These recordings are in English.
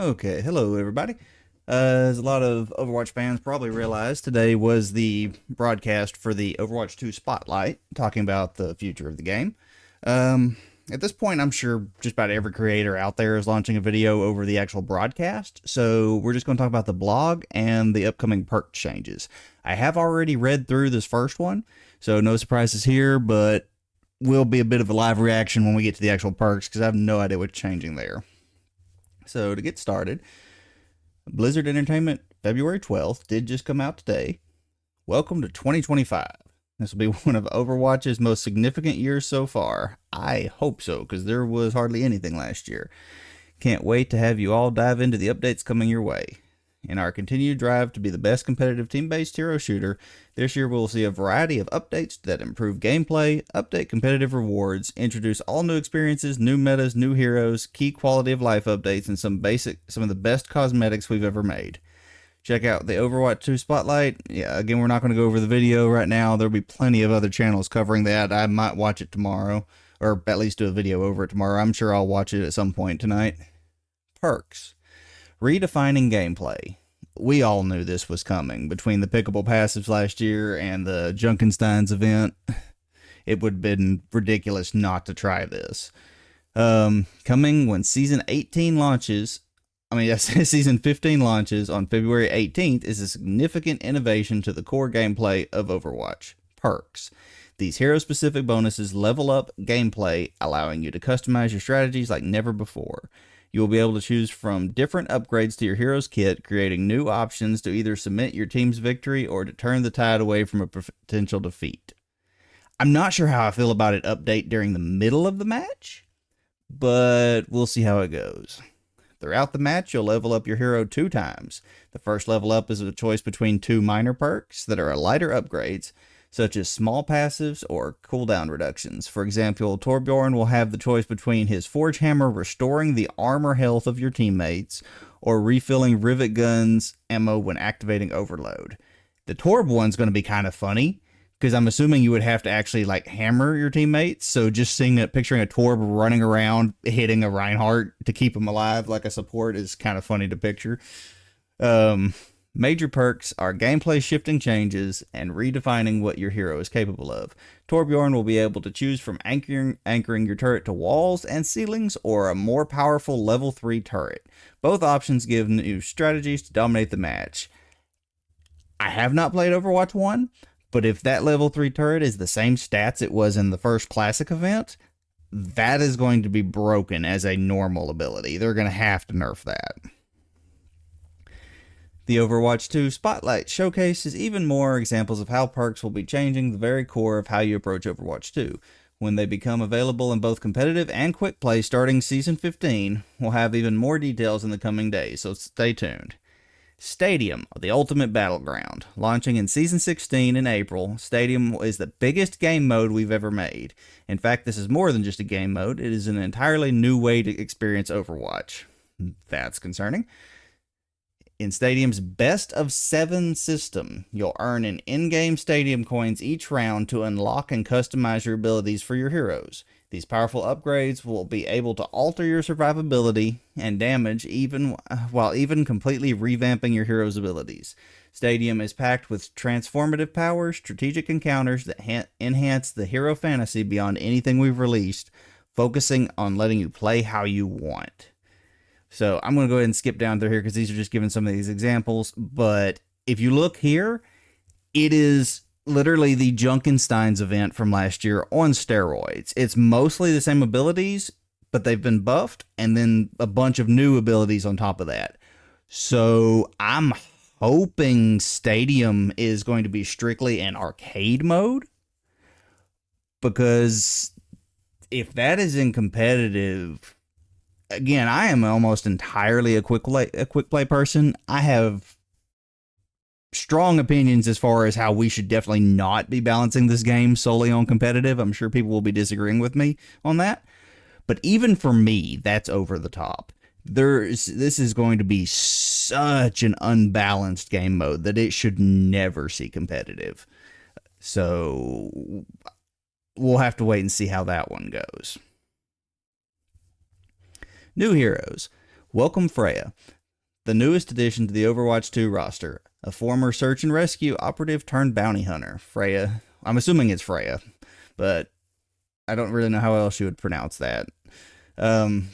Okay, hello everybody. As a lot of Overwatch fans probably realized, today was the broadcast for the Overwatch 2 Spotlight, talking about the future of the game. Um, at this point, I'm sure just about every creator out there is launching a video over the actual broadcast, so we're just going to talk about the blog and the upcoming perk changes. I have already read through this first one, so no surprises here, but will be a bit of a live reaction when we get to the actual perks, because I have no idea what's changing there. So to get started, Blizzard Entertainment February 12th did just come out today. Welcome to 2025. This will be one of Overwatch's most significant years so far. I hope so, because there was hardly anything last year. Can't wait to have you all dive into the updates coming your way. In our continued drive to be the best competitive team-based hero shooter, this year we'll see a variety of updates that improve gameplay, update competitive rewards, introduce all new experiences, new metas, new heroes, key quality of life updates, and some of the best cosmetics we've ever made. Check out the Overwatch 2 Spotlight. Yeah, again, we're not going to go over the video right now. There'll be plenty of other channels covering that. I might watch it tomorrow, or at least do a video over it tomorrow. I'm sure I'll watch it at some point tonight. Perks. Redefining gameplay. We all knew this was coming. Between the pickable passives last year and the Junkenstein's event, it would have been ridiculous not to try this. Coming when Season 18 launches, Season 15 launches on February 18th is a significant innovation to the core gameplay of Overwatch. Perks. These hero-specific bonuses level up gameplay, allowing you to customize your strategies like never before. You will be able to choose from different upgrades to your hero's kit, creating new options to either cement your team's victory or to turn the tide away from a potential defeat. I'm not sure how I feel about it update during the middle of the match, but we'll see how it goes. Throughout the match, you'll level up your hero 2 times. The first level up is a choice between 2 minor perks that are lighter upgrades, such as small passives or cooldown reductions. For example, Torbjorn will have the choice between his Forge Hammer restoring the armor health of your teammates or refilling Rivet Gun's ammo when activating Overload. The Torb one's going to be kind of funny, because I'm assuming you would have to actually hammer your teammates, so just picturing a Torb running around hitting a Reinhardt to keep him alive like a support is kind of funny to picture. Major perks are gameplay shifting changes and redefining what your hero is capable of. Torbjorn will be able to choose from anchoring your turret to walls and ceilings or a more powerful level 3 turret. Both options give new strategies to dominate the match. I have not played Overwatch 1, but if that level 3 turret is the same stats it was in the first Classic event, that is going to be broken as a normal ability. They're going to have to nerf that. The Overwatch 2 Spotlight showcases even more examples of how perks will be changing the very core of how you approach Overwatch 2. When they become available in both competitive and quick play starting Season 15, we'll have even more details in the coming days, so stay tuned. Stadium, the ultimate battleground. Launching in Season 16 in April, Stadium is the biggest game mode we've ever made. In fact, this is more than just a game mode, it is an entirely new way to experience Overwatch. That's concerning. In Stadium's Best of 7 system, you'll earn an in-game Stadium coins each round to unlock and customize your abilities for your heroes. These powerful upgrades will be able to alter your survivability and damage while completely revamping your hero's abilities. Stadium is packed with transformative powers, strategic encounters that enhance the hero fantasy beyond anything we've released, focusing on letting you play how you want. So I'm going to go ahead and skip down through here because these are just giving some of these examples. But if you look here, it is literally the Junkenstein's event from last year on steroids. It's mostly the same abilities, but they've been buffed, and then a bunch of new abilities on top of that. So I'm hoping Stadium is going to be strictly an arcade mode, because if that is in competitive, again, I am almost entirely a quick play person. I have strong opinions as far as how we should definitely not be balancing this game solely on competitive. I'm sure people will be disagreeing with me on that. But even for me, that's over the top. This is going to be such an unbalanced game mode that it should never see competitive. So we'll have to wait and see how that one goes. New heroes. Welcome Freya. the newest addition to the Overwatch 2 roster, a former search and rescue operative turned bounty hunter, Freya. I'm assuming it's Freya, but I don't really know how else you would pronounce that.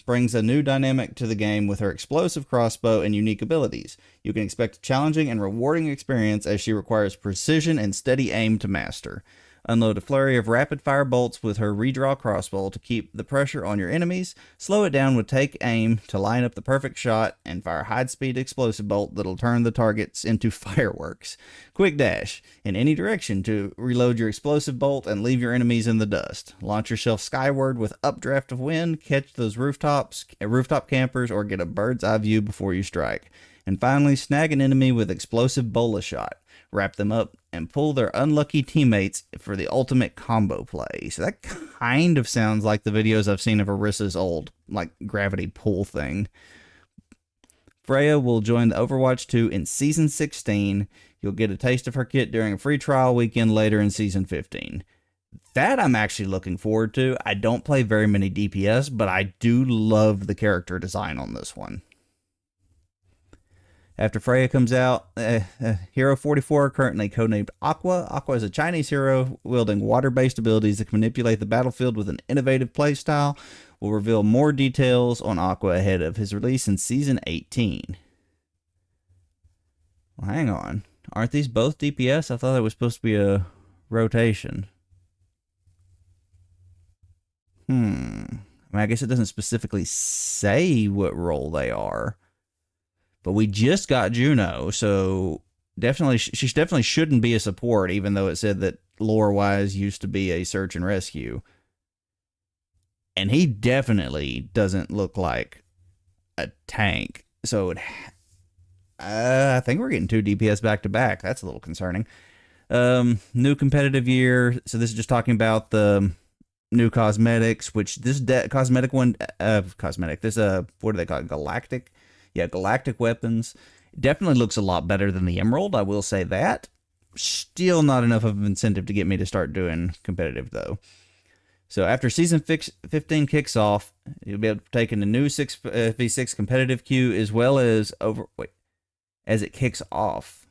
Brings a new dynamic to the game with her explosive crossbow and unique abilities. You can expect a challenging and rewarding experience as she requires precision and steady aim to master. Unload a flurry of rapid-fire bolts with her redraw crossbow to keep the pressure on your enemies. Slow it down with take aim to line up the perfect shot, and fire a high-speed explosive bolt that'll turn the targets into fireworks. Quick dash in any direction to reload your explosive bolt and leave your enemies in the dust. Launch yourself skyward with updraft of wind, catch those rooftop campers, or get a bird's eye view before you strike. And finally, snag an enemy with explosive bola shot. Wrap them up and pull their unlucky teammates for the ultimate combo play. So that kind of sounds like the videos I've seen of Orissa's old, like, gravity pull thing. Freya will join the Overwatch 2 in Season 16. You'll get a taste of her kit during a free trial weekend later in Season 15. That I'm actually looking forward to. I don't play very many DPS, but I do love the character design on this one. After Freya comes out, Hero 44, currently codenamed Aqua. Aqua is a Chinese hero wielding water-based abilities that can manipulate the battlefield with an innovative playstyle. We'll reveal more details on Aqua ahead of his release in Season 18. Well, hang on. Aren't these both DPS? I thought it was supposed to be a rotation. I mean, I guess it doesn't specifically say what role they are. But we just got Juno, so definitely she definitely shouldn't be a support, even though it said that lore-wise used to be a search and rescue. And he definitely doesn't look like a tank. So I think we're getting 2 DPS back-to-back. That's a little concerning. New competitive year. So this is just talking about the new cosmetics, which this cosmetic one, this, what do they call it? Galactic? Yeah, galactic weapons. Definitely looks a lot better than the Emerald, I will say that. Still not enough of an incentive to get me to start doing competitive, though. So after Season 15 kicks off, you'll be able to take in a new 6v6 competitive queue, as well as as it kicks off.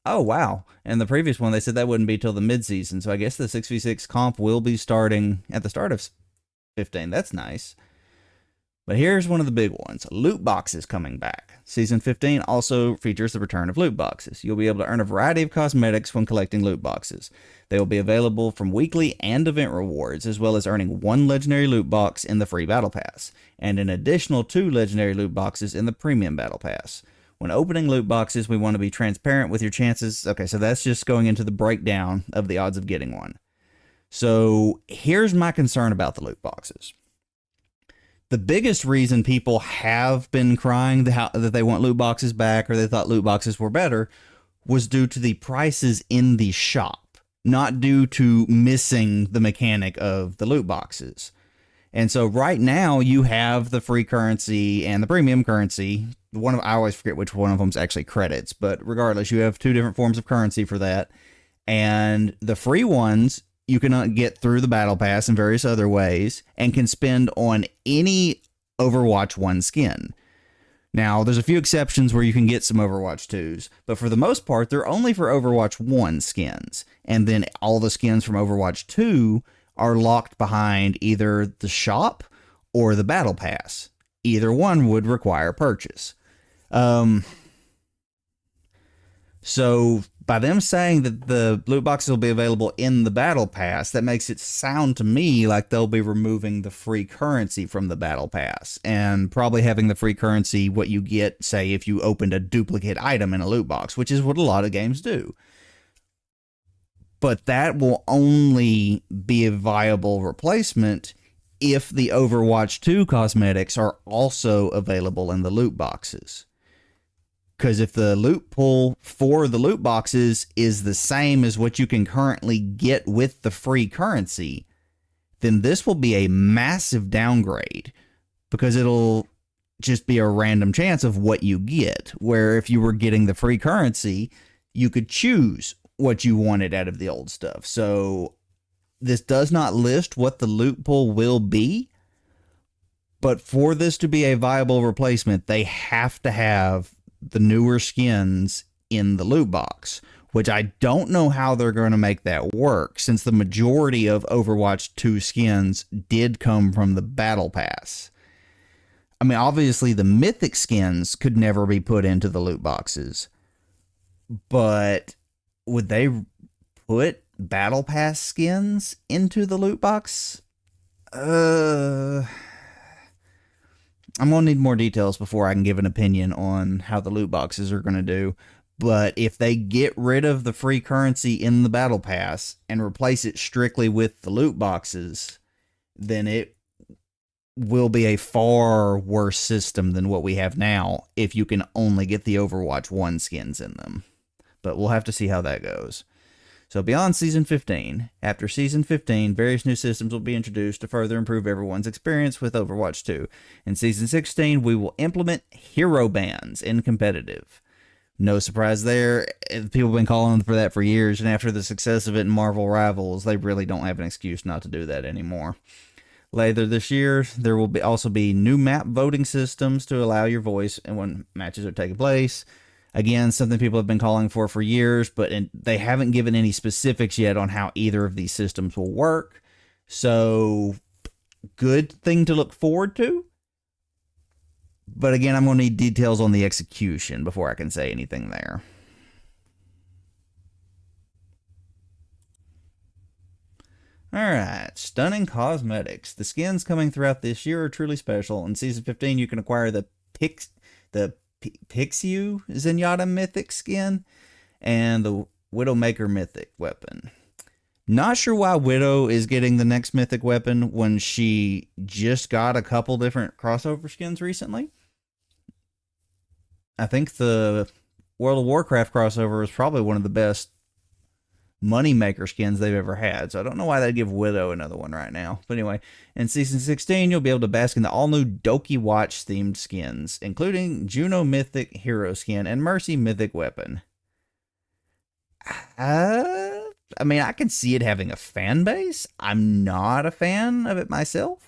Oh, wow. And the previous one, they said that wouldn't be till the mid-season, so I guess the 6v6 comp will be starting at the start of 15. That's nice. But here's one of the big ones. Loot boxes coming back. Season 15 also features the return of loot boxes. You'll be able to earn a variety of cosmetics when collecting loot boxes. They will be available from weekly and event rewards, as well as earning 1 legendary loot box in the free battle pass, and an additional 2 legendary loot boxes in the premium battle pass. When opening loot boxes, we want to be transparent with your chances. Okay, so that's just going into the breakdown of the odds of getting one. So here's my concern about the loot boxes. The biggest reason people have been crying that they want loot boxes back, or they thought loot boxes were better, was due to the prices in the shop, not due to missing the mechanic of the loot boxes. And so right now you have the free currency and the premium currency. I always forget which one of them is actually credits, but regardless, you have 2 different forms of currency for that. And the free ones you can get through the battle pass in various other ways and can spend on any Overwatch 1 skin. Now, there's a few exceptions where you can get some Overwatch 2s, but for the most part, they're only for Overwatch 1 skins. And then all the skins from Overwatch 2 are locked behind either the shop or the battle pass. Either one would require purchase. So by them saying that the loot boxes will be available in the battle pass, that makes it sound to me like they'll be removing the free currency from the battle pass, and probably having the free currency what you get, say, if you opened a duplicate item in a loot box, which is what a lot of games do. But that will only be a viable replacement if the Overwatch 2 cosmetics are also available in the loot boxes. Because if the loot pool for the loot boxes is the same as what you can currently get with the free currency, then this will be a massive downgrade, because it'll just be a random chance of what you get. Where if you were getting the free currency, you could choose what you wanted out of the old stuff. So this does not list what the loot pool will be, but for this to be a viable replacement, they have to have the newer skins in the loot box, which I don't know how they're going to make that work since the majority of Overwatch 2 skins did come from the Battle Pass. I mean, obviously, the mythic skins could never be put into the loot boxes, but would they put Battle Pass skins into the loot box? I'm going to need more details before I can give an opinion on how the loot boxes are going to do. But if they get rid of the free currency in the Battle Pass and replace it strictly with the loot boxes, then it will be a far worse system than what we have now if you can only get the Overwatch 1 skins in them. But we'll have to see how that goes. So beyond Season 15, after Season 15, various new systems will be introduced to further improve everyone's experience with Overwatch 2. In Season 16, we will implement hero bans in competitive. No surprise there. People have been calling for that for years, and after the success of it in Marvel Rivals, they really don't have an excuse not to do that anymore. Later this year, there will also be new map voting systems to allow your voice when matches are taking place. Again, something people have been calling for years, but they haven't given any specifics yet on how either of these systems will work. So, good thing to look forward to. But again, I'm going to need details on the execution before I can say anything there. Alright, stunning cosmetics. The skins coming throughout this year are truly special. In Season 15, you can acquire the Pixiu Zenyatta Mythic skin and the Widowmaker Mythic weapon. Not sure why Widow is getting the next Mythic weapon when she just got a couple different crossover skins recently. I think the World of Warcraft crossover is probably one of the best moneymaker skins they've ever had. So I don't know why they'd give Widow another one right now. But anyway, in Season 16, you'll be able to bask in the all-new Doki Watch themed skins, including Juno Mythic Hero skin and Mercy Mythic weapon. I mean, I can see it having a fan base. I'm not a fan of it myself.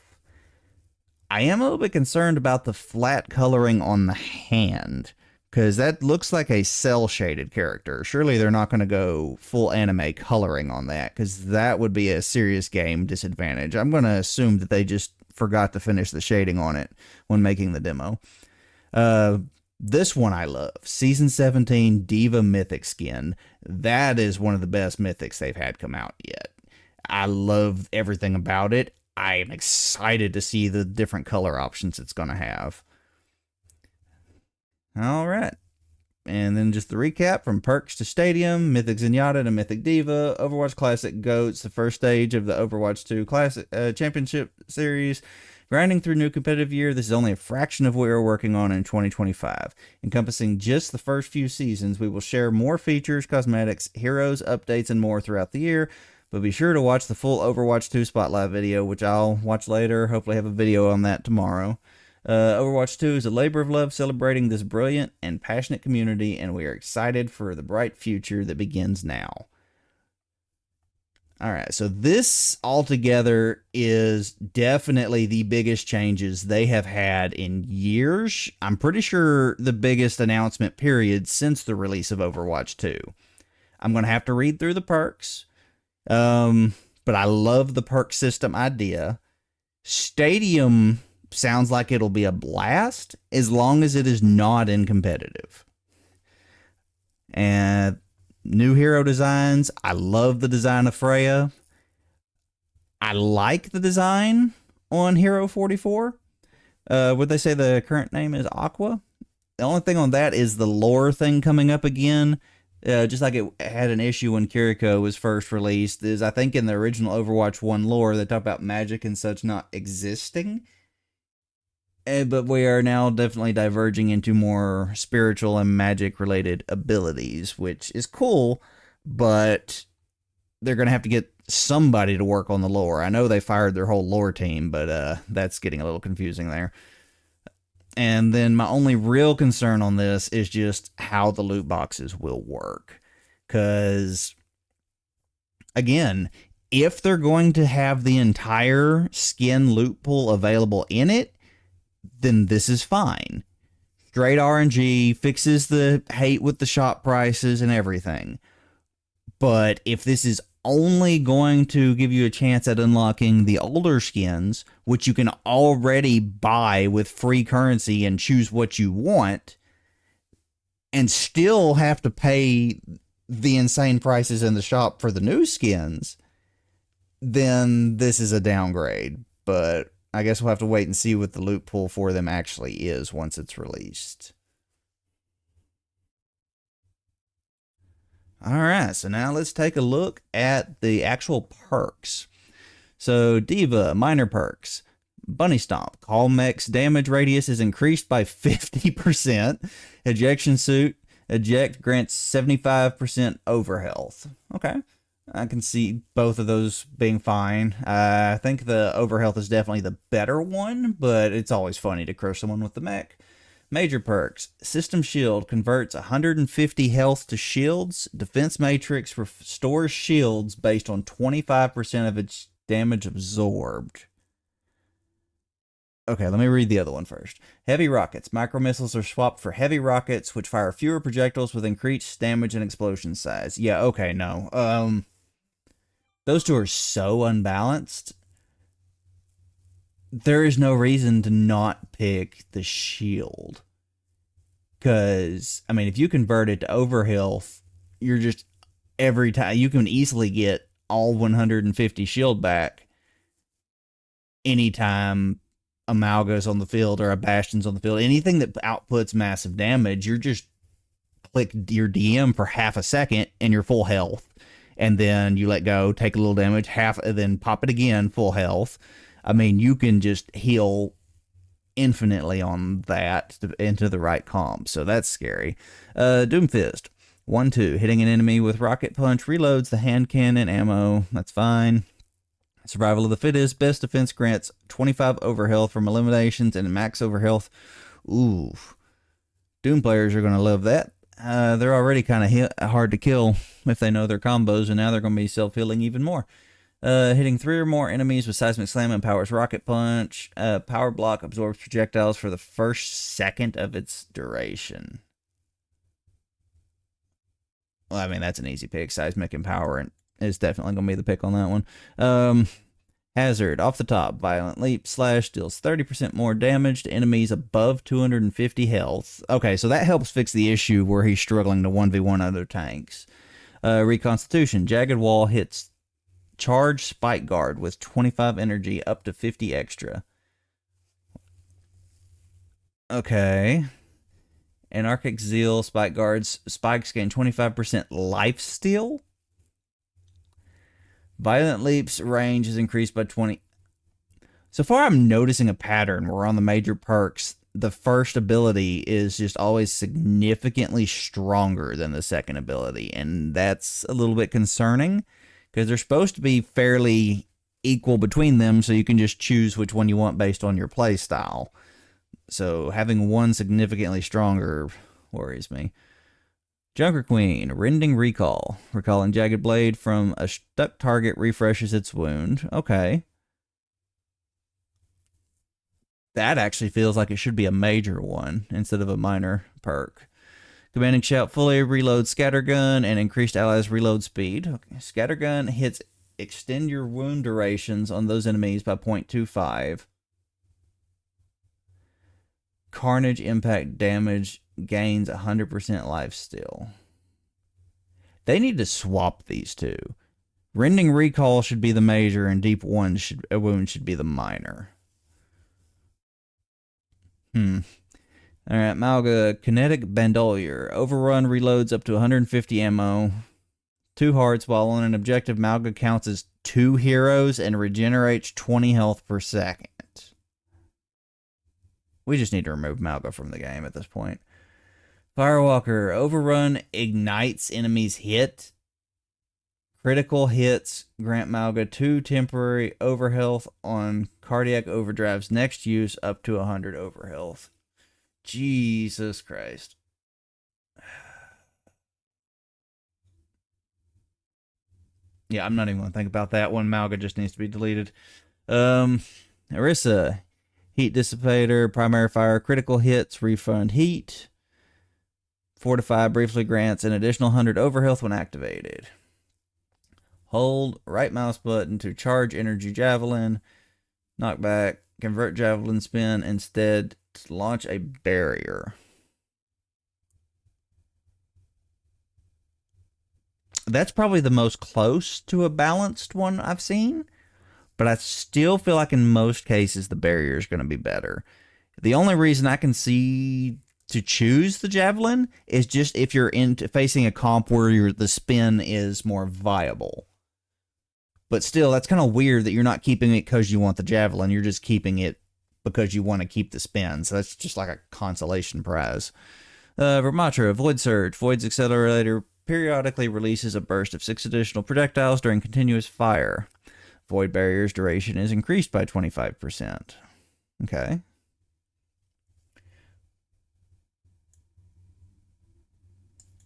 I am a little bit concerned about the flat coloring on the hand, because that looks like a cel-shaded character. Surely they're not going to go full anime coloring on that, because that would be a serious game disadvantage. I'm going to assume that they just forgot to finish the shading on it when making the demo. This one I love. Season 17 Diva Mythic skin. That is one of the best mythics they've had come out yet. I love everything about it. I am excited to see the different color options it's going to have. All right. And then just the recap from Perks to Stadium, Mythic Zenyatta to Mythic Diva, Overwatch Classic GOATs, the first stage of the Overwatch 2 Classic Championship Series. Grinding through new competitive year, this is only a fraction of what we're working on in 2025. Encompassing just the first few seasons, we will share more features, cosmetics, heroes, updates, and more throughout the year. But be sure to watch the full Overwatch 2 Spotlight video, which I'll watch later. Hopefully have a video on that tomorrow. Overwatch 2 is a labor of love celebrating this brilliant and passionate community, and we are excited for the bright future that begins now. Alright, so this altogether is definitely the biggest changes they have had in years. I'm pretty sure the biggest announcement period since the release of Overwatch 2. I'm going to have to read through the perks, but I love the perk system idea. Stadium sounds like it'll be a blast as long as it is not in competitive. And new hero designs. I love the design of Freya. I like the design on Hero 44. Would they say the current name is Aqua? The only thing on that is the lore thing coming up again. Just like it had an issue when Kiriko was first released, is I think in the original Overwatch 1 lore, they talk about magic and such not existing. But we are now definitely diverging into more spiritual and magic-related abilities, which is cool, but they're going to have to get somebody to work on the lore. I know they fired their whole lore team, but that's getting a little confusing there. And then my only real concern on this is just how the loot boxes will work. Because, again, if they're going to have the entire skin loot pool available in it, then this is fine. Straight RNG, fixes the hate with the shop prices and everything. But if this is only going to give you a chance at unlocking the older skins, which you can already buy with free currency and choose what you want, and still have to pay the insane prices in the shop for the new skins, then this is a downgrade. But I guess we'll have to wait and see what the loot pool for them actually is once it's released. All right, so now let's take a look at the actual perks. So, Diva, minor perks. Bunny Stomp. Call Mech's damage radius is increased by 50%. Ejection Suit. Eject grants 75% overhealth. Okay. I can see both of those being fine. I think the overhealth is definitely the better one, but it's always funny to crush someone with the mech. Major perks. System Shield converts 150 health to shields. Defense Matrix restores shields based on 25% of its damage absorbed. Okay, let me read the other one first. Heavy rockets. Micro missiles are swapped for heavy rockets, which fire fewer projectiles with increased damage and explosion size. Yeah, okay, no. Those two are so unbalanced. There is no reason to not pick the shield. Because, I mean, if you convert it to overhealth, you're just, every time, you can easily get all 150 shield back anytime a Malga's on the field or a Bastion's on the field. Anything that outputs massive damage, you're just click your DM for half a second and you're full health. And then you let go, take a little damage, then pop it again, full health. I mean, you can just heal infinitely on that into the right comp, so that's scary. Doomfist. 1-2. Hitting an enemy with Rocket Punch reloads the hand cannon ammo. That's fine. Survival of the Fittest. Best defense grants 25 overhealth from eliminations and max overhealth. Ooh. Doom players are going to love that. They're already kind of hard to kill if they know their combos, and now they're going to be self-healing even more. Hitting 3 or more enemies with Seismic Slam empowers Rocket Punch. Power Block absorbs projectiles for the first second of its duration. Well, I mean, that's an easy pick. Seismic Empower is definitely going to be the pick on that one. Hazard. Off the top. Violent Leap Slash deals 30% more damage to enemies above 250 health. Okay, so that helps fix the issue where he's struggling to 1v1 other tanks. Reconstitution. Jagged Wall hits Charge Spike Guard with 25 energy up to 50 extra. Okay. Anarchic Zeal Spike Guards spikes gain 25% life steal. Violent Leap's range is increased by 20. So far, I'm noticing a pattern where on the major perks, the first ability is just always significantly stronger than the second ability. And that's a little bit concerning because they're supposed to be fairly equal between them, so you can just choose which one you want based on your play style. So having one significantly stronger worries me. Junker Queen, Rending Recall. Recalling Jagged Blade from a stuck target refreshes its wound. Okay. That actually feels like it should be a major one instead of a minor perk. Commanding Shout fully reloads Scattergun and increased allies' reload speed. Okay. Scattergun hits extend your wound durations on those enemies by 0.25. Carnage impact damage gains 100% life steal. They need to swap these two. Rending Recall should be the major and Deep Wound should be the minor. Alright, Malga, Kinetic Bandolier. Overrun reloads up to 150 ammo. 2 hearts while on an objective. Malga counts as 2 heroes and regenerates 20 health per second. We just need to remove Malga from the game at this point. Firewalker. Overrun ignites enemies hit. Critical hits grant Malga 2 temporary overhealth on Cardiac Overdrive's next use up to 100 overhealth. Jesus Christ. Yeah, I'm not even going to think about that one. Malga just needs to be deleted. Orisa. Heat Dissipator, Primary Fire, critical hits, refund heat. Fortify briefly grants an additional 100 overhealth when activated. Hold right mouse button to charge energy javelin. Knockback, convert javelin spin instead to launch a barrier. That's probably the most close to a balanced one I've seen, but I still feel like in most cases the barrier is going to be better. The only reason I can see to choose the javelin is just if you're facing a comp where the spin is more viable. But still, that's kind of weird that you're not keeping it because you want the javelin. You're just keeping it because you want to keep the spin. So that's just like a consolation prize. Vermatra, Void Surge. Void's Accelerator periodically releases a burst of 6 additional projectiles during continuous fire. Void Barrier's duration is increased by 25%. Okay.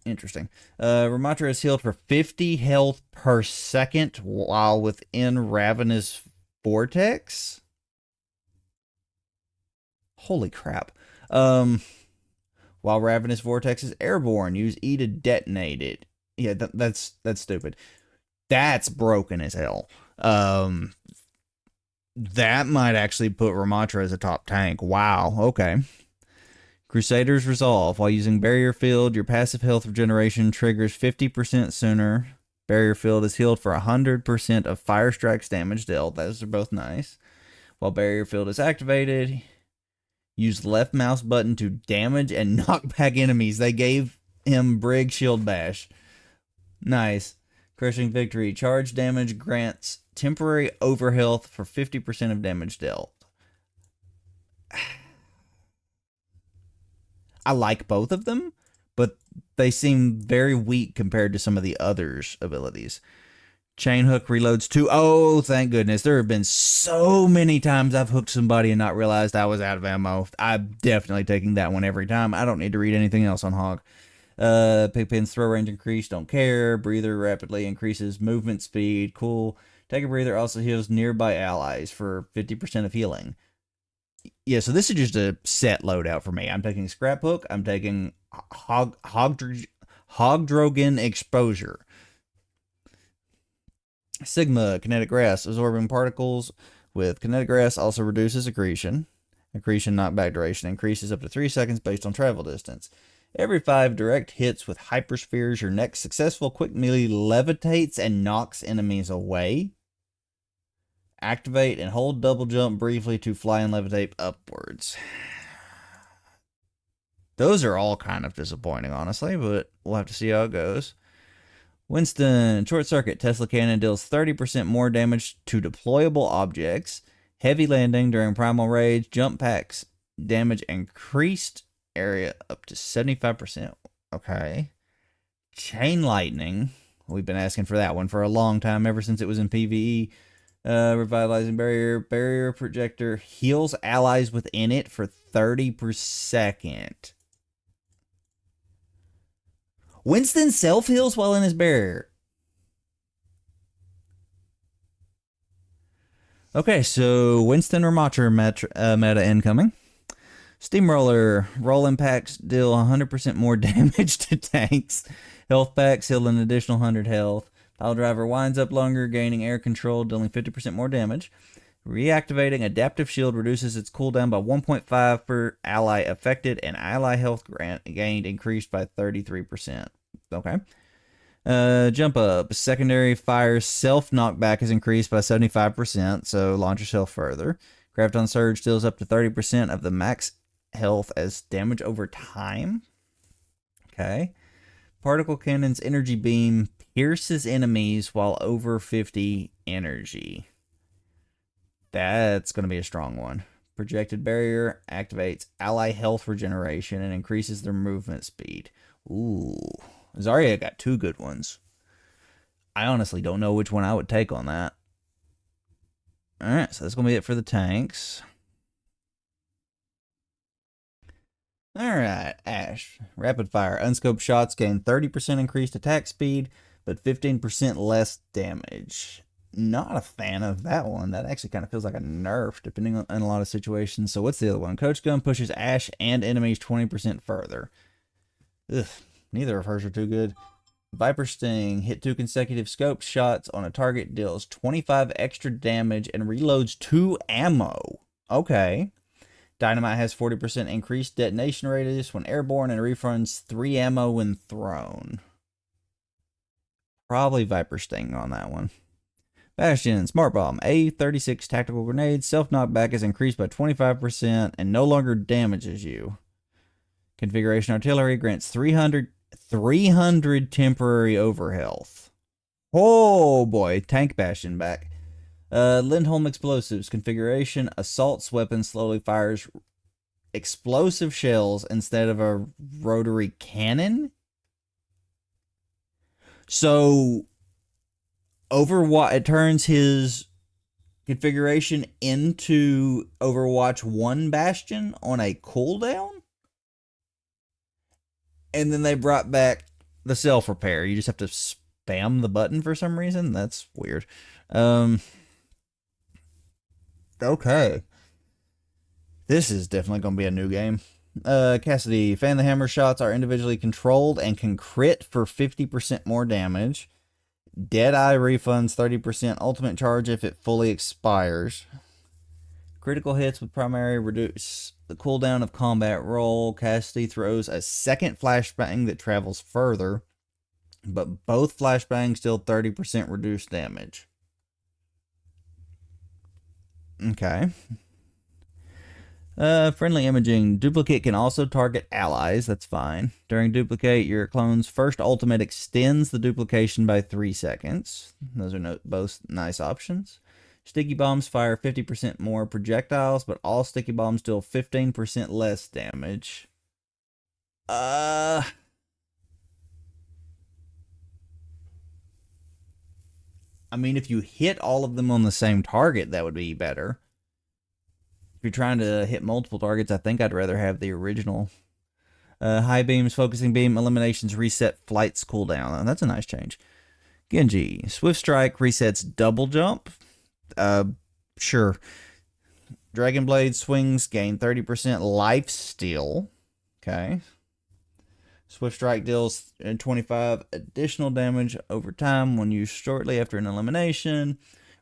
Interesting. Ramatra is healed for 50 health per second while within Ravenous Vortex. Holy crap. While Ravenous Vortex is airborne, use E to detonate it. Yeah, that's stupid. That's broken as hell. That might actually put Ramatra as a top tank. Wow, okay. Crusader's Resolve. While using Barrier Field, your passive health regeneration triggers 50% sooner. Barrier Field is healed for 100% of Fire Strike's damage dealt. Those are both nice. While Barrier Field is activated, use left mouse button to damage and knock back enemies. They gave him Brig Shield Bash. Nice. Crushing Victory. Charge damage grants temporary overhealth for 50% of damage dealt. I like both of them, but they seem very weak compared to some of the others' abilities. Chain Hook reloads too. Oh, thank goodness. There have been so many times I've hooked somebody and not realized I was out of ammo. I'm definitely taking that one every time. I don't need to read anything else on Hog. Pigpen's throw range increased. Don't care. Breather rapidly increases movement speed. Cool. Take a breather also heals nearby allies for 50% of healing. Yeah, so this is just a set loadout for me. I'm taking Scrap Hook. I'm taking Hogdrogen Exposure. Sigma, Kinetic Grass. Absorbing particles with Kinetic Grass also reduces accretion. Accretion knockback duration increases up to 3 seconds based on travel distance. Every 5 direct hits with Hyperspheres, your next successful quick melee levitates and knocks enemies away. Activate and hold double jump briefly to fly and levitate upwards. Those are all kind of disappointing, honestly, but we'll have to see how it goes. Winston, Short Circuit. Tesla Cannon deals 30% more damage to deployable objects. Heavy landing during Primal Rage. Jump packs damage increased area up to 75%. Okay. Chain Lightning. We've been asking for that one for a long time, ever since it was in PvE. Revitalizing Barrier. Barrier Projector heals allies within it for 30 per second. Winston self-heals while in his barrier. Okay, so Winston or Matra meta incoming. Steamroller. Roll impacts deal 100% more damage to tanks. Health packs heal an additional 100 health. Pile Driver winds up longer, gaining air control, dealing 50% more damage. Reactivating Adaptive Shield reduces its cooldown by 1.5 per ally affected, and ally health gained increased by 33%. Okay. Jump Up. Secondary Fire self knockback is increased by 75%, so launch yourself further. Graviton Surge deals up to 30% of the max health as damage over time. Okay. Particle Cannon's Energy Beam pierces enemies while over 50 energy. That's going to be a strong one. Projected Barrier activates ally health regeneration and increases their movement speed. Ooh. Zarya got 2 good ones. I honestly don't know which one I would take on that. Alright, so that's going to be it for the tanks. Alright, Ash. Rapid Fire. Unscoped shots gain 30% increased attack speed, but 15% less damage. not a fan of that one. That actually kind of feels like a nerf, depending on in a lot of situations. So what's the other one? Coach Gun pushes Ash and enemies 20% further. Ugh, neither of hers are too good. Viper Sting. Hit 2 consecutive scope shots on a target, deals 25 extra damage, and reloads 2 ammo. Okay. Dynamite has 40% increased detonation radius when airborne and refunds 3 ammo when thrown. Probably Viper Sting on that one. Bastion, Smart Bomb, A36 tactical grenade. Self-knockback is increased by 25% and no longer damages you. Configuration Artillery grants 300 temporary overhealth. Oh boy, Tank Bastion back. Lindholm Explosives. Configuration, Assault's weapon slowly fires explosive shells instead of a rotary cannon. So Overwatch, it turns his configuration into Overwatch 1 Bastion on a cooldown. And then they brought back the self-repair. You just have to spam the button for some reason. That's weird. Okay. This is definitely going to be a new game. Cassidy, Fan the Hammer shots are individually controlled and can crit for 50% more damage. Deadeye refunds 30% ultimate charge if it fully expires. Critical hits with primary reduce the cooldown of combat roll. Cassidy throws a second flashbang that travels further, but both flashbangs deal 30% reduced damage. Okay. Friendly imaging. Duplicate can also target allies. That's fine. During duplicate, your clone's first ultimate extends the duplication by 3 seconds. Those are both nice options. Sticky bombs fire 50% more projectiles, but all sticky bombs deal 15% less damage. I mean, if you hit all of them on the same target, that would be better. If you're trying to hit multiple targets, I think I'd rather have the original. High beams, focusing beam, eliminations, reset flight's cooldown. That's a nice change. Genji, Swift Strike resets double jump. Sure. Dragon Blade swings gain 30% life steal. Okay. Swift Strike deals 25 additional damage over time when used shortly after an elimination.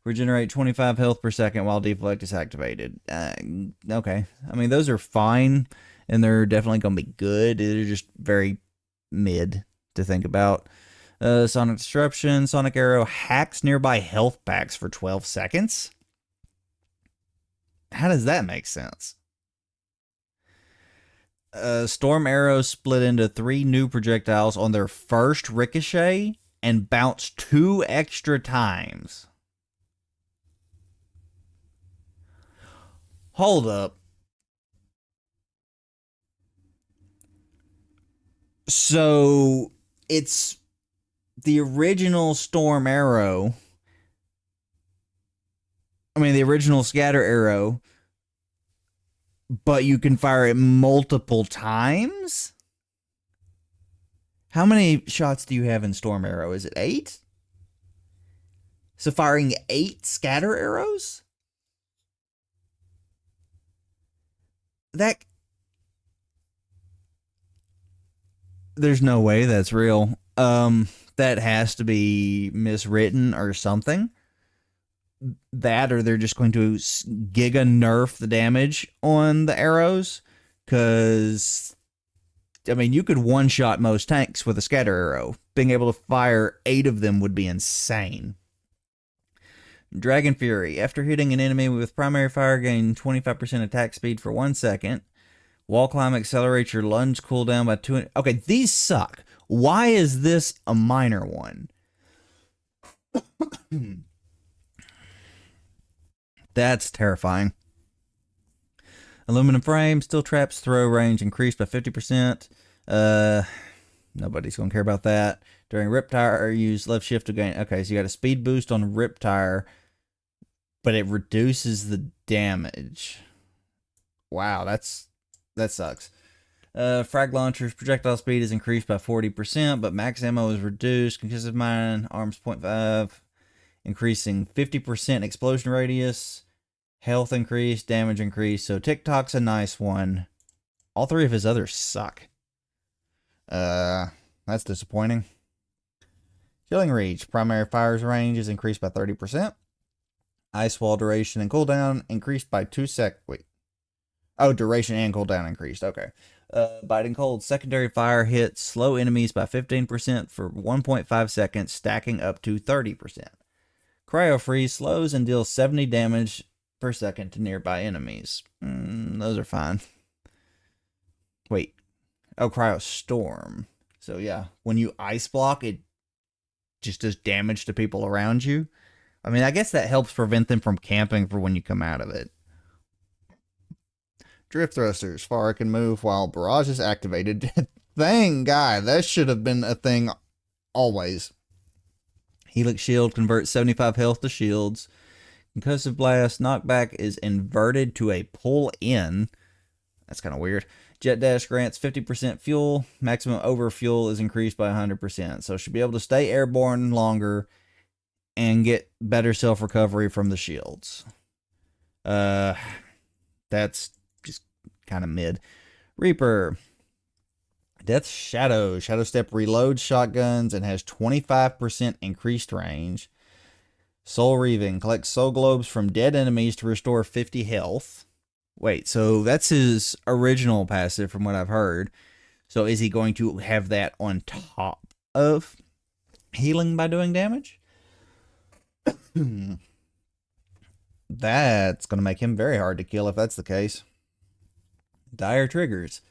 Regenerate 25 health per second while deflect is activated. Okay. I mean, those are fine, and they're definitely going to be good. They're just very mid to think about. Sonic Disruption. Sonic Arrow hacks nearby health packs for 12 seconds. How does that make sense? Storm Arrows split into 3 new projectiles on their first ricochet and bounce 2 extra times. Hold up. So it's the original Storm Arrow. I mean, the original Scatter Arrow, but you can fire it multiple times? How many shots do you have in Storm Arrow? Is it 8? So firing 8 Scatter Arrows? There's no way that's real. That has to be miswritten or something. That, or they're just going to giga nerf the damage on the arrows, because I mean, you could one-shot most tanks with a scatter arrow. Being able to fire 8 of them would be insane. Dragon Fury. After hitting an enemy with primary fire, gain 25% attack speed for 1 second. Wall climb accelerates your lunge cooldown by 2. Okay, these suck. Why is this a minor one? That's terrifying. Aluminum frame, still traps throw range increased by 50%. Nobody's going to care about that. During Riptire, use left shift to gain. Okay, so you got a speed boost on Riptire, but it reduces the damage. Wow, that sucks. Frag launchers, projectile speed is increased by 40%, but max ammo is reduced. Concussive mine, arms 0.5. increasing 50% explosion radius, health increase, damage increase. So TikTok's a nice one. All three of his others suck. That's disappointing. Killing Reach. Primary fire's range is increased by 30%. Ice Wall duration and cooldown increased by 2 sec. Wait. Oh, duration and cooldown increased. Okay. Biting Cold. Secondary fire hits slow enemies by 15% for 1.5 seconds, stacking up to 30%. Cryo Freeze slows and deals 70 damage per second to nearby enemies. Those are fine. Wait. Oh, Cryo Storm. So yeah, when you ice block, it just does damage to people around you. I mean, I guess that helps prevent them from camping for when you come out of it. Drift Thrusters. Far can move while Barrage is activated. Thank God. That should have been a thing always. Helix Shield converts 75 health to shields. Concussive Blast. Knockback is inverted to a pull in. That's kind of weird. Jet Dash grants 50% fuel. Maximum overfuel is increased by 100%. So should be able to stay airborne longer and get better self-recovery from the shields. That's just kind of mid. Reaper. Death Shadow. Shadow Step reloads shotguns and has 25% increased range. Soul Reaving. Collects soul globes from dead enemies to restore 50 health. Wait, so that's his original passive from what I've heard. So is he going to have that on top of healing by doing damage? That's going to make him very hard to kill if that's the case. Dire Triggers.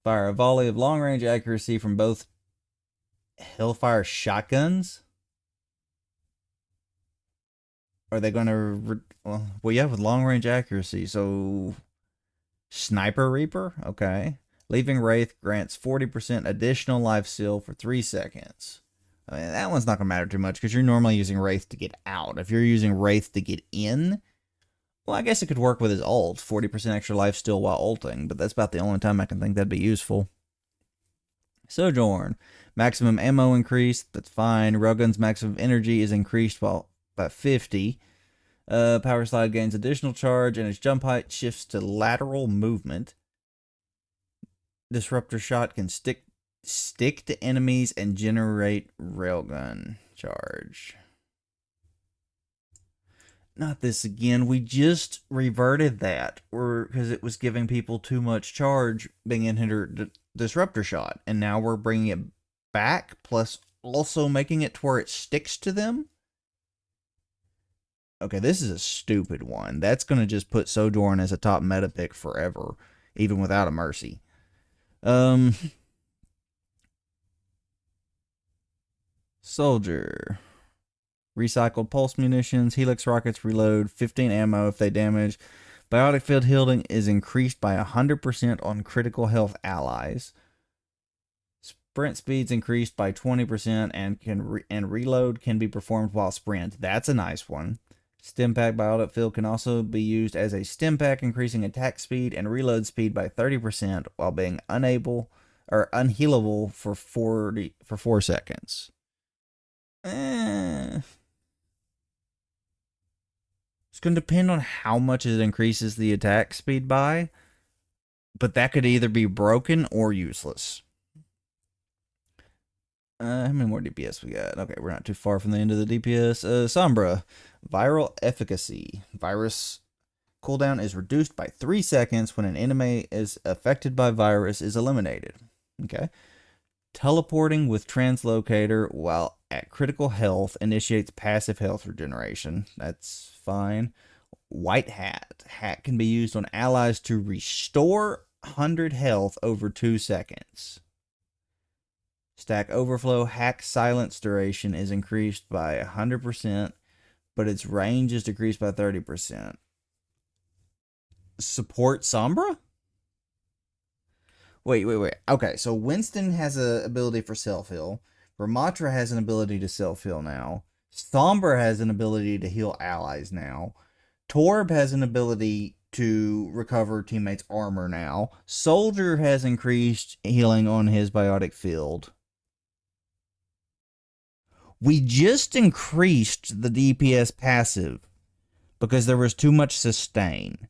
Fire a volley of long-range accuracy from both Hellfire shotguns. Are they going to... Well, yeah, with long-range accuracy. So, Sniper Reaper? Okay. Leaving Wraith grants 40% additional life steal for 3 seconds. I mean, that one's not going to matter too much because you're normally using Wraith to get out. If you're using Wraith to get in, well, I guess it could work with his ult. 40% extra life steal while ulting, but that's about the only time I can think that'd be useful. Sojourn. Maximum ammo increased. That's fine. Railgun's maximum energy is increased by 50. Power Slide gains additional charge, and its jump height shifts to lateral movement. Disruptor Shot can stick to enemies and generate railgun charge. Not this again. We just reverted that because it was giving people too much charge being in Disruptor Shot, and now we're bringing it back, plus also making it to where it sticks to them. Okay, this is a stupid one. That's going to just put Sojourn as a top meta pick forever, even without a Mercy. Soldier. Recycled pulse munitions. Helix rockets reload 15 ammo if they damage. Biotic field healing is increased by 100% on critical health allies. Sprint speeds increased by 20% and reload can be performed while sprint. That's a nice one. Stim pack biotic field can also be used as a stim pack, increasing attack speed and reload speed by 30% while being unhealable for 4 seconds. It's going to depend on how much it increases the attack speed by, but that could either be broken or useless. How many more DPS we got? Okay, we're not too far from the end of the DPS. Sombra. Viral efficacy. Virus cooldown is reduced by 3 seconds when an enemy is affected by virus is eliminated. Okay. Teleporting with Translocator while at critical health initiates passive health regeneration. That's fine. White Hat. Hat can be used on allies to restore 100 health over 2 seconds. Stack Overflow. Hack silence duration is increased by 100%, but its range is decreased by 30%. Support Sombra? Wait. Okay, so Winston has an ability for self-heal. Ramatra has an ability to self-heal now. Sombra has an ability to heal allies now. Torb has an ability to recover teammates' armor now. Soldier has increased healing on his biotic field. We just increased the DPS passive because there was too much sustain.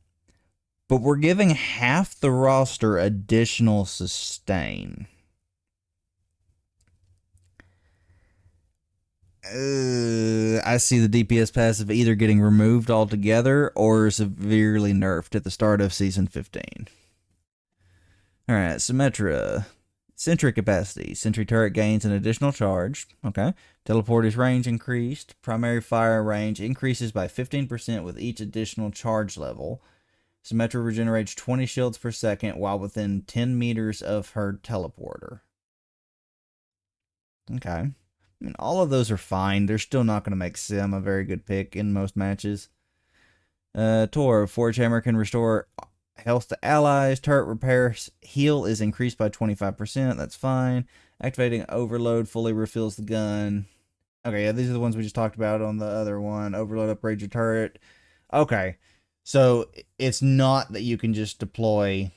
But we're giving half the roster additional sustain. I see the DPS passive either getting removed altogether or severely nerfed at the start of Season 15. Alright, Symmetra. Sentry capacity. Sentry turret gains an additional charge. Okay. Teleporter's range increased. Primary fire range increases by 15% with each additional charge level. Symmetra regenerates 20 shields per second while within 10 meters of her teleporter. Okay. I mean, all of those are fine. They're still not going to make Sim a very good pick in most matches. Tor, Forge Hammer can restore health to allies. Turret repair heal is increased by 25%. That's fine. Activating Overload fully refills the gun. Okay, yeah, these are the ones we just talked about on the other one. Overload upgrades your turret. Okay, so it's not that you can just deploy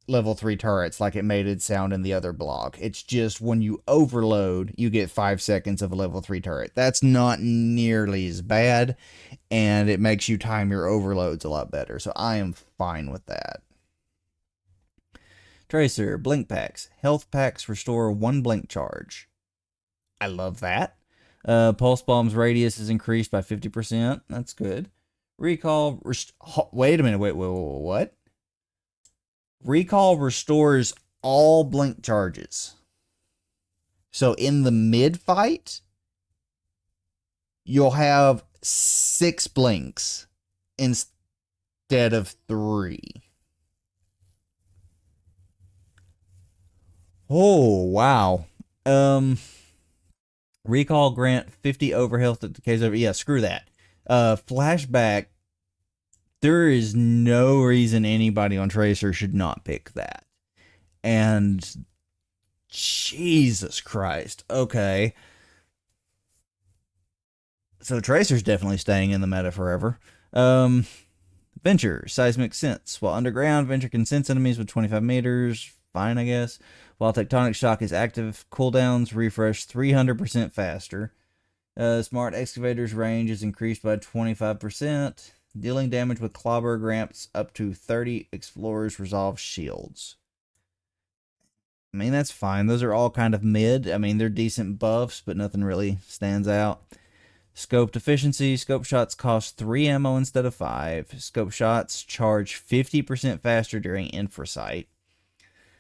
level 3 turrets like it made it sound in the other blog. It's just when you overload, you get 5 seconds of a level 3 turret. That's not nearly as bad, and it makes you time your overloads a lot better. So I am fine with that. Tracer, blink packs. Health packs restore 1 blink charge. I love that. Pulse bomb's radius is increased by 50%. That's good. Recall, wait a minute, wait, what? Recall restores all blink charges. So in the mid fight, you'll have 6 blinks instead of 3. Oh, wow. Recall grant 50 overhealth that decays over. Yeah, screw that. Flashback. There is no reason anybody on Tracer should not pick that. And Jesus Christ. Okay. So Tracer's definitely staying in the meta forever. Venture, seismic sense. While underground, Venture can sense enemies with 25 meters. Fine, I guess. While tectonic shock is active, cooldowns refresh 300% faster. Smart excavator's range is increased by 25%. Dealing damage with clobber grants up to 30 explorers resolve shields. I mean, that's fine. Those are all kind of mid. I mean, they're decent buffs, but nothing really stands out. Scoped efficiency. Scope shots cost 3 ammo instead of 5. Scope shots charge 50% faster during infrasight.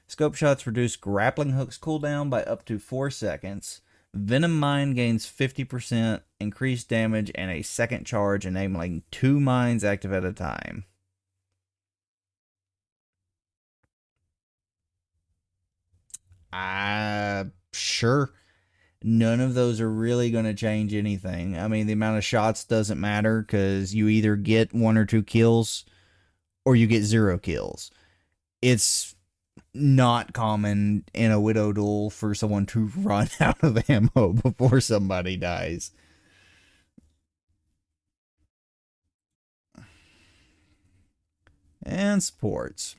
Scope shots reduce grappling hooks cooldown by up to 4 seconds. Venom Mine gains 50% increased damage and a second charge, enabling 2 mines active at a time. Sure. None of those are really going to change anything. I mean, the amount of shots doesn't matter because you either get 1 or 2 kills or you get 0 kills. It's not common in a Widow duel for someone to run out of ammo before somebody dies. And supports.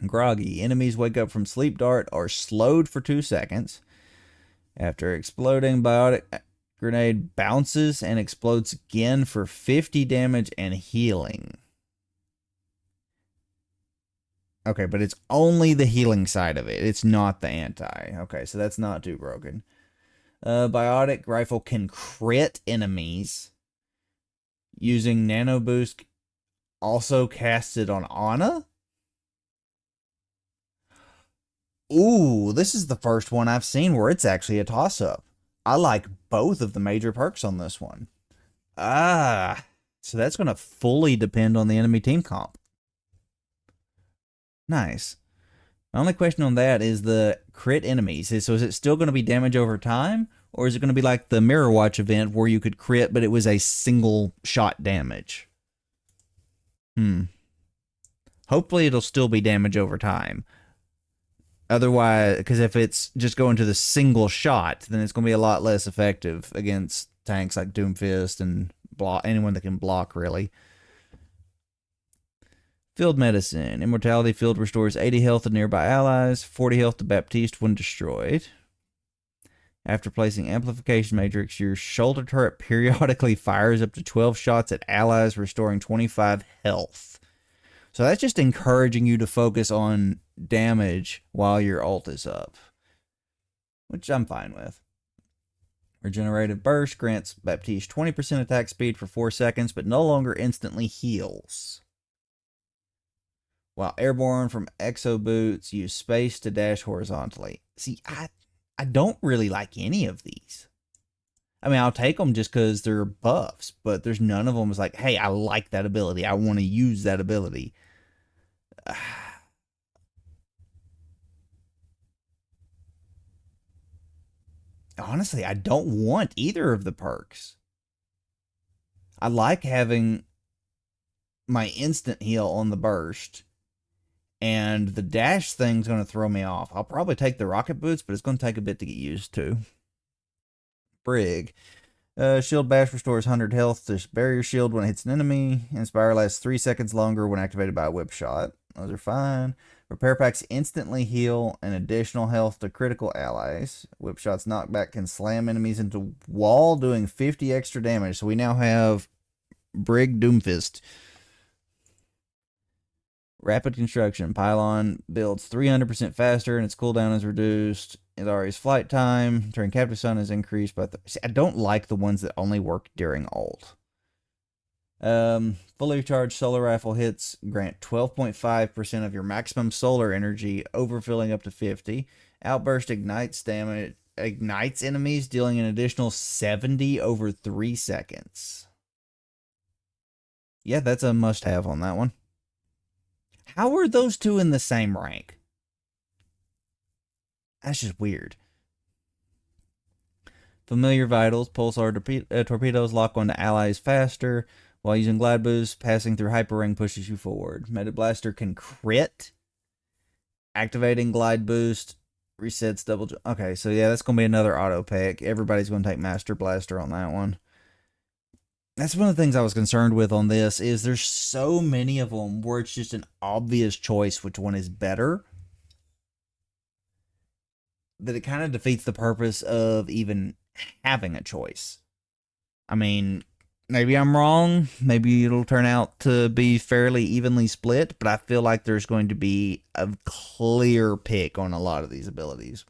Groggy. Enemies wake up from sleep dart are slowed for 2 seconds. After exploding, biotic grenade bounces and explodes again for 50 damage and healing. Okay, but it's only the healing side of it. It's not the anti. Okay, so that's not too broken. Biotic rifle can crit enemies using nano boost. Also casted on Ana. Ooh, this is the first one I've seen where it's actually a toss-up. I like both of the major perks on this one. So that's going to fully depend on the enemy team comp. Nice. My only question on that is the crit enemies. So is it still going to be damage over time? Or is it going to be like the Mirror Watch event where you could crit, but it was a single shot damage? Hopefully it'll still be damage over time. Otherwise, because if it's just going to the single shot, then it's going to be a lot less effective against tanks like Doomfist and anyone that can block, really. Field Medicine. Immortality Field restores 80 health to nearby allies, 40 health to Baptiste when destroyed. After placing Amplification Matrix, your shoulder turret periodically fires up to 12 shots at allies, restoring 25 health. So that's just encouraging you to focus on damage while your ult is up, which I'm fine with. Regenerative Burst grants Baptiste 20% attack speed for 4 seconds, but no longer instantly heals. While airborne from Exo Boots, use space to dash horizontally. See, I don't really like any of these. I mean, I'll take them just because they're buffs, but there's none of them is like, hey, I like that ability. I want to use that ability. Honestly, I don't want either of the perks. I like having my instant heal on the burst, and the dash thing's going to throw me off. I'll probably take the rocket boots, but it's going to take a bit to get used to. Brig. Shield Bash restores 100 health to barrier shield when it hits an enemy. Inspire lasts 3 seconds longer when activated by a whip shot. Those are fine. Repair packs instantly heal and additional health to critical allies. Whip shot's knockback can slam enemies into wall, doing 50 extra damage. So we now have Brig Doomfist. Rapid construction. Pylon builds 300% faster and its cooldown is reduced. Ilari's flight time. Turn captive stun is increased by... See, I don't like the ones that only work during ult. Fully charged solar rifle hits grant 12.5% of your maximum solar energy, overfilling up to 50. Outburst ignites damage, ignites enemies, dealing an additional 70 over 3 seconds. Yeah, that's a must-have on that one. How are those two in the same rank? That's just weird. Familiar Vitals. Pulsar torpedoes lock onto allies faster. While using Glide Boost, passing through Hyper Ring pushes you forward. Meta Blaster can crit. Activating Glide Boost resets double... Okay, so yeah, that's going to be another auto pick. Everybody's going to take Master Blaster on that one. That's one of the things I was concerned with on this, is there's so many of them where it's just an obvious choice which one is better, that it kind of defeats the purpose of even having a choice. I mean, maybe I'm wrong. Maybe it'll turn out to be fairly evenly split, but I feel like there's going to be a clear pick on a lot of these abilities.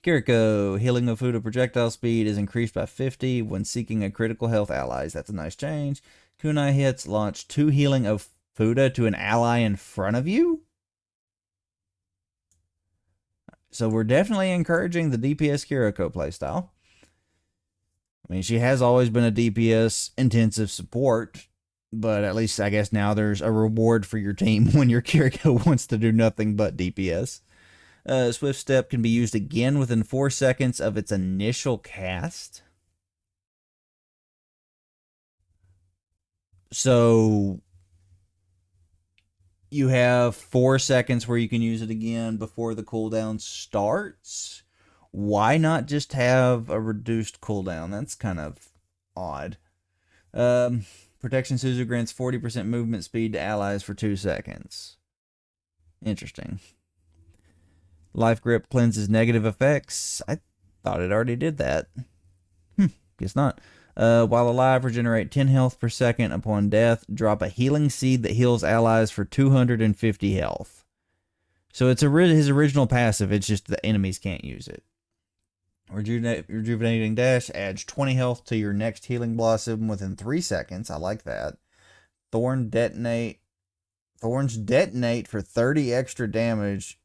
Kiriko, healing of Fuda projectile speed is increased by 50 when seeking a critical health allies. That's a nice change. Kunai hits launch 2 healing of Fuda to an ally in front of you. So we're definitely encouraging the DPS Kiriko playstyle. I mean, she has always been a DPS intensive support, but at least I guess now there's a reward for your team when your Kiriko wants to do nothing but DPS. Swift Step can be used again within 4 seconds of its initial cast. So you have 4 seconds where you can use it again before the cooldown starts. Why not just have a reduced cooldown? That's kind of odd. Protection Scissor grants 40% movement speed to allies for 2 seconds. Interesting. Life Grip cleanses negative effects. I thought it already did that. Guess not. While alive, regenerate 10 health per second upon death. Drop a healing seed that heals allies for 250 health. So it's his original passive. It's just the enemies can't use it. Rejuvenating Dash adds 20 health to your next healing blossom within 3 seconds. I like that. Thorns detonate for 30 extra damage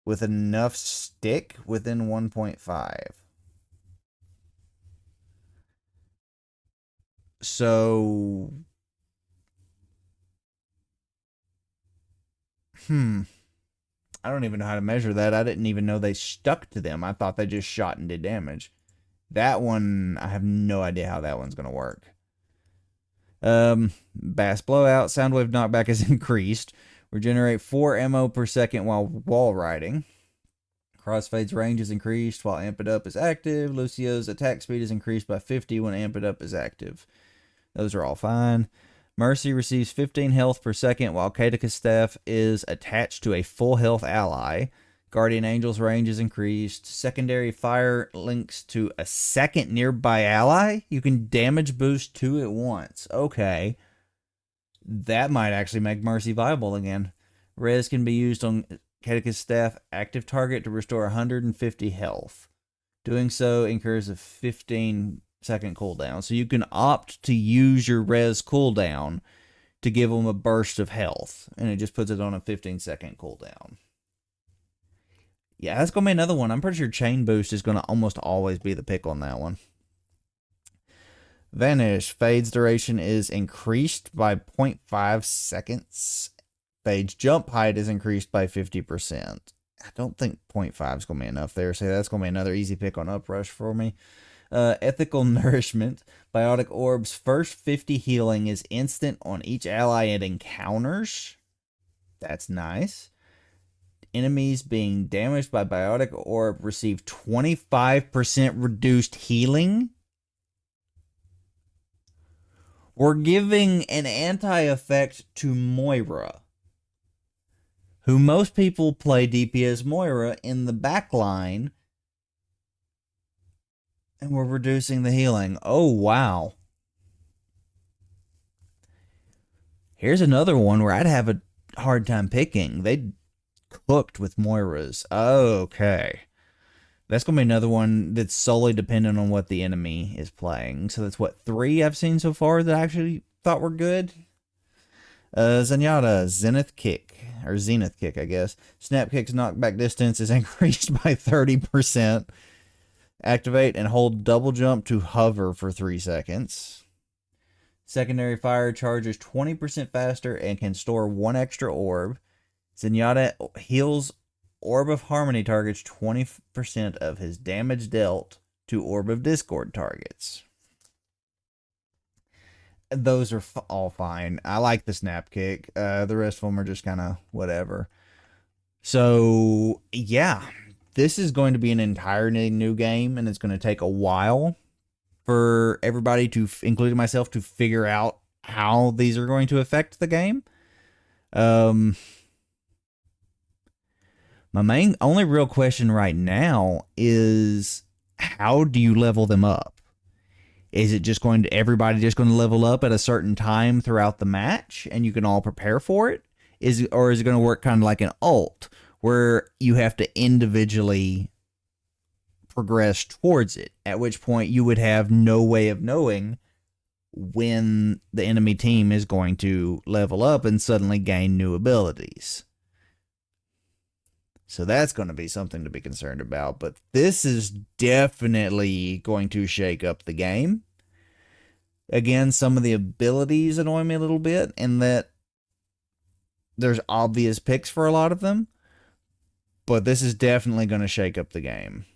with enough stick within 1.5. So, I don't even know how to measure that. I didn't even know they stuck to them. I thought they just shot and did damage. That one, I have no idea how that one's going to work. Bass Blowout. Soundwave knockback is increased. Regenerate 4 ammo per second while wall riding. Crossfade's range is increased while Amp It Up is active. Lucio's attack speed is increased by 50 when Amp It Up is active. Those are all fine. Mercy receives 15 health per second while Katika's staff is attached to a full health ally. Guardian Angel's range is increased. Secondary fire links to a second nearby ally. You can damage boost 2 at once. Okay. That might actually make Mercy viable again. Res can be used on Catechus staff active target to restore 150 health. Doing so incurs a 15-second cooldown. So you can opt to use your res cooldown to give them a burst of health, and it just puts it on a 15-second cooldown. Yeah, that's going to be another one. I'm pretty sure chain boost is going to almost always be the pick on that one. Vanish. Fade's duration is increased by 0.5 seconds. Fade's jump height is increased by 50%. I don't think 0.5 is going to be enough there, so that's going to be another easy pick on Uprush for me. Ethical Nourishment. Biotic Orb's first 50 healing is instant on each ally it encounters. That's nice. Enemies being damaged by Biotic Orb receive 25% reduced healing. We're giving an anti-effect to Moira, who most people play DPS Moira in the backline, and we're reducing the healing. Oh, wow. Here's another one where I'd have a hard time picking. They cooked with Moiras. Okay. That's going to be another one that's solely dependent on what the enemy is playing. So that's what, 3 I've seen so far that I actually thought were good. Zenyatta, Zenith Kick, or Zenith Kick, I guess. Snap Kick's knockback distance is increased by 30%. Activate and hold double jump to hover for 3 seconds. Secondary fire charges 20% faster and can store 1 extra orb. Zenyatta heals Orb of Harmony targets 20% of his damage dealt to Orb of Discord targets. Those are all fine. I like the Snap Kick. The rest of them are just kind of whatever. So, yeah. This is going to be an entirely new game, and it's going to take a while for everybody, to, including myself, to figure out how these are going to affect the game. My only real question right now is, how do you level them up? Is it just going to, everybody just going to level up at a certain time throughout the match and you can all prepare for it? Or is it going to work kind of like an ult where you have to individually progress towards it, at which point you would have no way of knowing when the enemy team is going to level up and suddenly gain new abilities? So that's going to be something to be concerned about. But this is definitely going to shake up the game. Again, some of the abilities annoy me a little bit in that there's obvious picks for a lot of them. But this is definitely going to shake up the game.